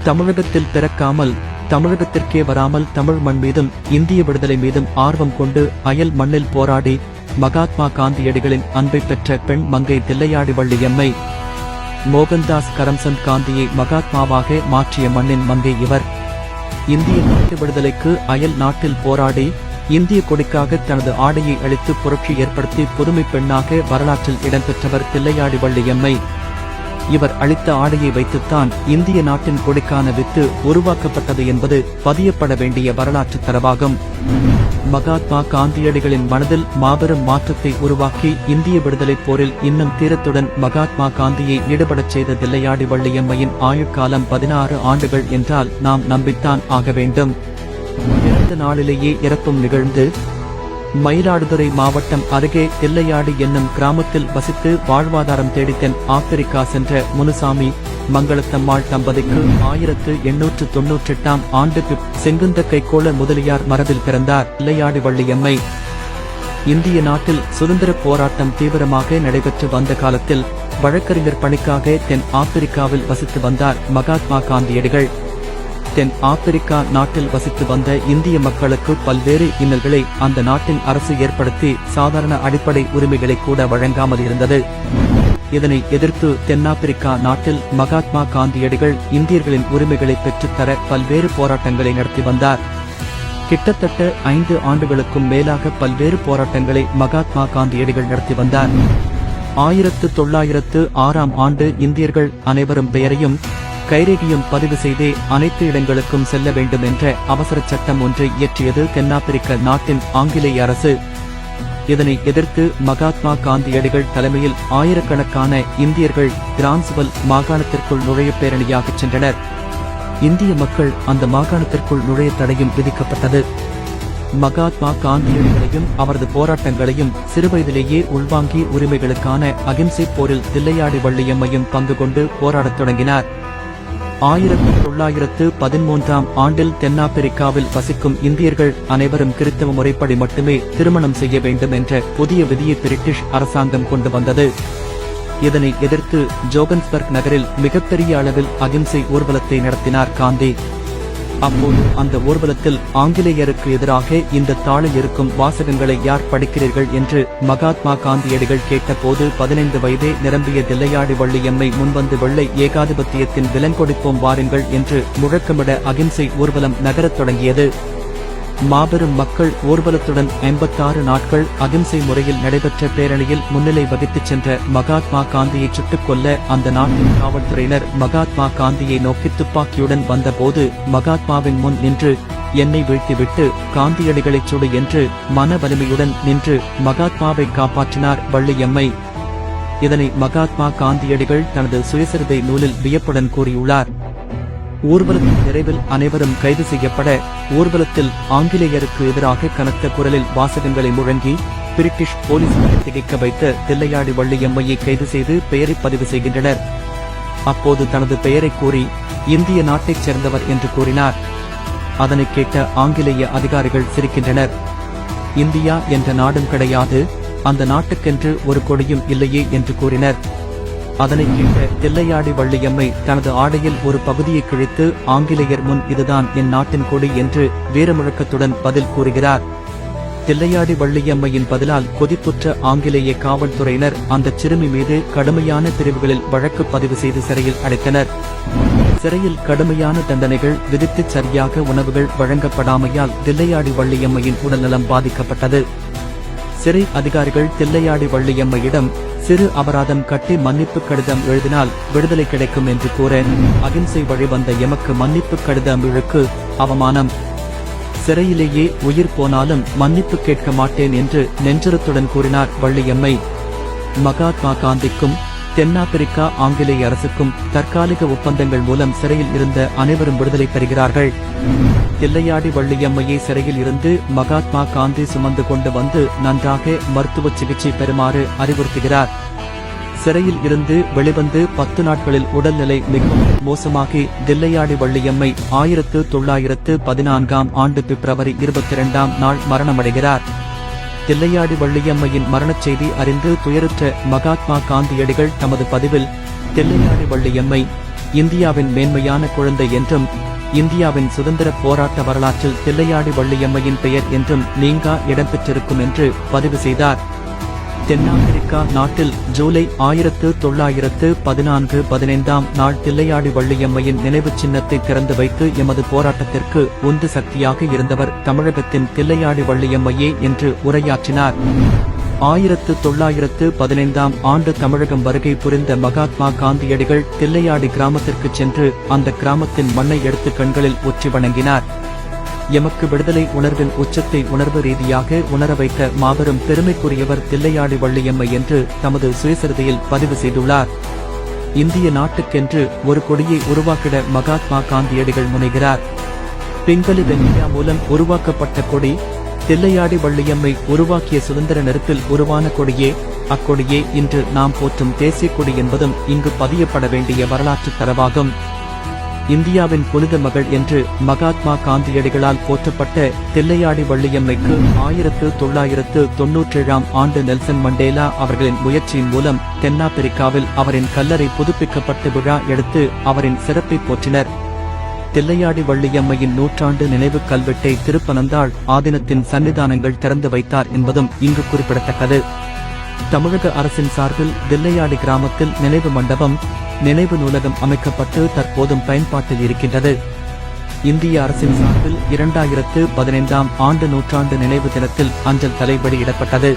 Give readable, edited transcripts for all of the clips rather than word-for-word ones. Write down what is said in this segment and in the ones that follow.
தமிழகத்தில் பிறக்காமல் தமிழகத்திற்கே வராமல் தமிழ் மண் மீதும் இந்திய விடுதலை மீதும் ஆர்வம் கொண்டு அயல் மண்ணில் போராடி மகாத்மா காந்தியடிகளின் அன்பை பெற்ற பெண் மங்கை தில்லையாடி வள்ளியம்மை. மோகன்தாஸ் கரம்சந்த் காந்தியை மகாத்மாவாக மாற்றிய மண்ணின் மங்கை இவர். இந்திய நாட்டு விடுதலைக்கு அயல் நாட்டில் போராடி இந்திய கொடிக்காக தனது ஆடையை அளித்து புரட்சி ஏற்படுத்தி புதுமை பெண்ணாக வரலாற்றில் இடம்பெற்றவர் தில்லையாடி வள்ளியம்மை. இவர் அளித்த ஆடையை வைத்துத்தான் இந்திய நாட்டின் கொடிக்கான வித்து உருவாக்கப்பட்டது என்பது பதியப்பட வேண்டிய வரலாற்று தரவாகும். மகாத்மா காந்தியடிகளின் மனதில் மாபெரும் மாற்றத்தை உருவாக்கி இந்திய விடுதலை போரில் இன்னும் தீரத்துடன் மகாத்மா காந்தியை ஈடுபடச் செய்த தில்லையாடி வள்ளியம்மையின் ஆயுட்காலம் 16 ஆண்டுகள் என்றால் நாம் நம்பித்தான் ஆக வேண்டும். பிறந்த நாளிலேயே இறப்பும் நிகழ்ந்து மயிலாடுதுறை மாவட்டம் அருகே தில்லையாடி என்னும் கிராமத்தில் வசித்து வாழ்வாதாரம் தேடி தென் ஆப்பிரிக்கா சென்ற முனுசாமி மங்களத்தம்மாள் தம்பதிக்கு 1898ஆம் ஆண்டு செங்குந்த கைக்கோள முதலியார் மரபில் பிறந்தார் தில்லையாடி வள்ளியம்மை. இந்திய நாட்டில் சுதந்திர போராட்டம் தீவிரமாக நடைபெற்று வந்த காலத்தில் வழக்கறிஞர் பணிக்காக தென் ஆப்பிரிக்காவில் வசித்து வந்தார் மகாத்மா காந்தியடிகள். தென் ஆப்பிரிக்கா நாட்டில் வசித்து வந்த இந்திய மக்களுக்கு பல்வேறு இன்னல்களை அந்த நாட்டின் அரசு ஏற்படுத்தி சாதாரண அடிப்படை உரிமைகளை கூட வழங்காமல் இருந்தது. இதனை எதிர்த்து தென்னாப்பிரிக்கா நாட்டில் மகாத்மா காந்தியடிகள் இந்தியர்களின் உரிமைகளை பெற்றுத்தர பல்வேறு போராட்டங்களை நடத்தி வந்தார். கிட்டத்தட்ட 5 ஆண்டுகளுக்கும் மேலாக பல்வேறு போராட்டங்களை மகாத்மா காந்தியடிகள் நடத்தி வந்தார். 1906ஆம் ஆண்டு இந்தியர்கள் அனைவரும் பெயரையும் கைரேகையும் பதிவு செய்தே அனைத்து இடங்களுக்கும் செல்ல வேண்டும் என்ற அவசர சட்டம் ஒன்றை இயற்றியது தென்னாப்பிரிக்க நாட்டின் ஆங்கிலேய அரசு. இதனை எதிர்த்து மகாத்மா காந்தியடிகள் தலைமையில் ஆயிரக்கணக்கான இந்தியர்கள் டிரான்ஸ்வல் மாகாணத்திற்குள் நுழைய பேரணியாகச் சென்றனர். இந்திய மக்கள் அந்த மாகாணத்திற்குள் நுழைய தடையும் விதிக்கப்பட்டது. மகாத்மா காந்தியடிகளையும் அவரது போராட்டங்களையும் சிறுவயதிலேயே உள்வாங்கி உரிமைகளுக்கான அகிம்சை போரில் தில்லையாடி வள்ளியம்மையும் பங்கு கொண்டு போராடத் தொடங்கினார். 1913ஆம் ஆண்டில் தென்னாப்பிரிக்காவில் வசிக்கும் இந்தியர்கள் அனைவரும் கிறித்தவ முறைப்படி மட்டுமே திருமணம் செய்ய வேண்டும் என்ற புதிய விதியை பிரிட்டிஷ் அரசாங்கம் கொண்டு வந்தது. இதனை எதிர்த்து ஜோகன்ஸ்பர்க் நகரில் மிகப்பெரிய அளவில் அகிம்சை ஊர்வலத்தை நடத்தினார் காந்தி. அப்போது அந்த ஊர்வலத்தில் ஆங்கிலேயருக்கு எதிராக இந்த தாளில் இருக்கும் வாசகங்களை யார் படிக்கிறீர்கள் என்று மகாத்மா காந்தியடிகள் கேட்டபோது 15 வயதே நிரம்பிய தில்லையாடி வள்ளியம்மை முன்வந்து வெள்ளை ஏகாதிபத்தியத்தின் விலங்கொடிப்போம் வாருங்கள் என்று முழக்கமிட அகிம்சை ஊர்வலம் நகரத் தொடங்கியது. மாபெரும் மக்கள் ஊர்வலத்துடன் 86 நாட்கள் அகிம்சை முறையில் நடைபெற்ற பேரணியில் முன்னிலை வகித்துச் சென்ற மகாத்மா காந்தியை சுட்டுக் கொல்ல அந்த நாட்டின் காவல்துறையினர் மகாத்மா காந்தியை நோக்கி துப்பாக்கியுடன் வந்தபோது மகாத்மாவின் முன் நின்று என்னை வீழ்த்திவிட்டு காந்தியடிகளைச் சுடு என்று மன வலிமையுடன் நின்று மகாத்மாவை காப்பாற்றினார் வள்ளியம்மை. இதனை மகாத்மா காந்தியடிகள் தனது சுயசரிதை நூலில் வியப்புடன் கூறியுள்ளார். ஊர்வலத்தின் நிறைவில் அனைவரும் கைது செய்யப்பட ஊர்வலத்தில் ஆங்கிலேயருக்கு எதிராக கனத்த குரலில் வாசகங்களை முழங்கி பிரிட்டிஷ் போலீசாரை திகைக்க வைத்த தில்லையாடி வள்ளியம்மையை கைது செய்து பெயரை பதிவு செய்கின்றனர். அப்போது தனது பெயரை கூறி இந்திய நாட்டைச் சேர்ந்தவர் என்று கூறினார். அதனை கேட்ட ஆங்கிலேய அதிகாரிகள் சிரிக்கின்றனர். இந்தியா என்ற நாடும் கிடையாது, அந்த நாட்டுக்கென்று ஒரு கொடியும் இல்லையே என்று கூறினர். அதனை கேட்ட தில்லையாடி வள்ளியம்மை தனது ஆடையில் ஒரு பகுதியை கிழித்து ஆங்கிலேயர் முன் இதுதான் என் நாட்டின் கொடி என்று வீரமுழக்கத்துடன் பதில் கூறுகிறார். தில்லையாடி வள்ளியம்மையின் பதிலால் கொதிப்புற்ற ஆங்கிலேய காவல்துறையினர் அந்த சிறுமி மீது கடுமையான பிரிவுகளில் வழக்கு பதிவு செய்து சிறையில் அடைத்தனர். சிறையில் கடுமையான தண்டனைகள் விதித்து சரியாக உணவுகள் வழங்கப்படாமையால் தில்லையாடி வள்ளியம்மையின் உடல்நலம் பாதிக்கப்பட்டது. சிறை அதிகாரிகள் தில்லையாடி வள்ளியம்மையிடம் சிறு அபராதம் கட்டி மன்னிப்பு கடிதம் எழுதினால் விடுதலை கிடைக்கும் என்று கூற அகிம்சை வழி வந்த எமக்கு மன்னிப்பு கடிதம் இழுக்கு அவமானம், சிறையிலேயே உயிர் போனாலும் மன்னிப்பு கேட்க மாட்டேன் என்று நெஞ்சரத்துடன் கூறினார் வள்ளியம்மை. மகாத்மா காந்திக்கும் தென்னாப்பிரிக்கா ஆங்கிலேய அரசுக்கும் தற்காலிக ஒப்பந்தங்கள் மூலம் சிறையில் இருந்த அனைவரும் விடுதலை பெறுகிறார்கள். தில்லையாடி வள்ளியம்மையை சிறையில் இருந்து மகாத்மா காந்தி சுமந்து கொண்டு வந்து நன்றாக மருத்துவ சிகிச்சை பெறுமாறு அறிவுறுத்துகிறார். சிறையில் இருந்து வெளிவந்து 10 நாட்களில் உடல்நிலை மிகவும் மோசமாகி தில்லையாடி வள்ளியம்மை 1914ஆம் ஆண்டு பிப்ரவரி 22ஆம் நாள் மரணமடைகிறார். தில்லையாடி வள்ளியம்மையின் மரணச் செய்தி அறிந்து துயருற்ற மகாத்மா காந்தியடிகள் தமது பதிவில் தில்லையாடி வள்ளியம்மை இந்தியாவின் மேன்மையான குழந்தை என்றும் இந்தியாவின் சுதந்திர போராட்ட வரலாற்றில் தில்லையாடி வள்ளியம்மையின் பெயர் என்றும் நீங்கா இடம்பெற்றிருக்கும் என்று பதிவு செய்தார். தென்னாப்பிரிக்கா நாட்டில் ஜூலை 1914 நாள் தில்லையாடி வள்ளியம்மையின் நினைவுச் சின்னத்தை திறந்து வைத்து எமது போராட்டத்திற்கு உந்து சக்தியாக இருந்தவர் தமிழகத்தின் தில்லையாடி வள்ளியம்மையே என்று உரையாற்றினார். 1915 தமிழகம் வருகை புரிந்த மகாத்மா காந்தியடிகள் தில்லையாடி கிராமத்திற்கு சென்று அந்த கிராமத்தின் மண்ணை எடுத்து கண்களில் ஒற்றி வணங்கினார். எமக்கு விடுதலை உணர்வின் உச்சத்தை உணர்வு ரீதியாக உணர வைத்த மாபெரும் பெருமைக்குரியவர் தில்லையாடி வள்ளியம்மை என்று தமது சுயசரிதையில் பதிவு செய்துள்ளார். இந்திய நாட்டுக்கென்று ஒரு கொடியை உருவாக்கிட மகாத்மா காந்தியடிகள் முனைகிறார். பிங்களி வெங்கையா மூலம் உருவாக்கப்பட்ட கொடி தில்லையாடி வள்ளியம்மை உருவாக்கிய சுதந்திர நெருப்பில் உருவான கொடியே. அக்கொடியே இன்று நாம் போற்றும் தேசிய கொடி என்பதும் இங்கு பதியப்பட வேண்டிய வரலாற்று தரவாகும். இந்தியாவின் புனித மகள் என்று மகாத்மா காந்தியடிகளால் போற்றப்பட்ட தில்லையாடி வள்ளியம்மைக்கு 1997 நெல்சன் மண்டேலா அவர்களின் முயற்சியின் மூலம் தென்னாப்பிரிக்காவில் அவரின் கல்லறை புதுப்பிக்கப்பட்டு விழா எடுத்து அவரின் சிறப்பை போற்றினர். தில்லையாடி வள்ளியம்மையின் 100 நினைவு கல்வெட்டை திருப்பனந்தாள் ஆதீனத்தின் சன்னிதானங்கள் திறந்து வைத்தார் என்பதும் இங்கு குறிப்பிடத்தக்கது. தமிழக அரசின் சார்பில் தில்லையாடி கிராமத்தில் நினைவு மண்டபம், நினைவு நூலகம் அமைக்கப்பட்டு தற்போதும் பயன்பாட்டில் இருக்கின்றது. இந்திய அரசின் சார்பில் 2015 நூற்றாண்டு நினைவு தினத்தில் அஞ்சல் தலை வெளியிடப்பட்டது.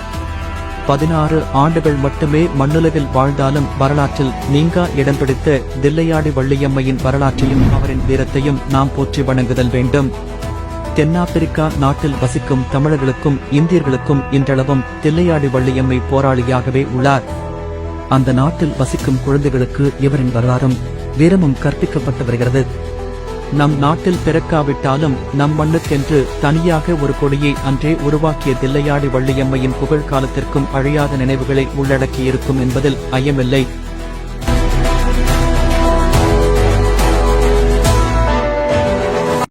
16 ஆண்டுகள் மட்டுமே மண்ணுலகில் வாழ்ந்தாலும் வரலாற்றில் நீங்கா இடம் பிடித்த தில்லையாடி வள்ளியம்மையின் வரலாற்றையும் அவரின் வீரத்தையும் நாம் போற்றி வணங்குதல் வேண்டும். தென்னாப்பிரிக்கா நாட்டில் வசிக்கும் தமிழர்களுக்கும் இந்தியர்களுக்கும் இன்றளவும் தில்லையாடி வள்ளியம்மை போராளியாகவே உள்ளார். அந்த நாட்டில் வசிக்கும் குழந்தைகளுக்கு இவரின் வரலாறும் வீரமும் கற்பிக்கப்பட்டு வருகிறது. நம் நாட்டில் பிறக்காவிட்டாலும் நம் மண்ணுக்கென்று தனியாக ஒரு கொடியை அன்றே உருவாக்கிய தில்லையாடி வள்ளியம்மையின் புகழ் காலத்திற்கும் அழியாத நினைவுகளை உள்ளடக்கியிருக்கும் என்பதில் ஐயமில்லை.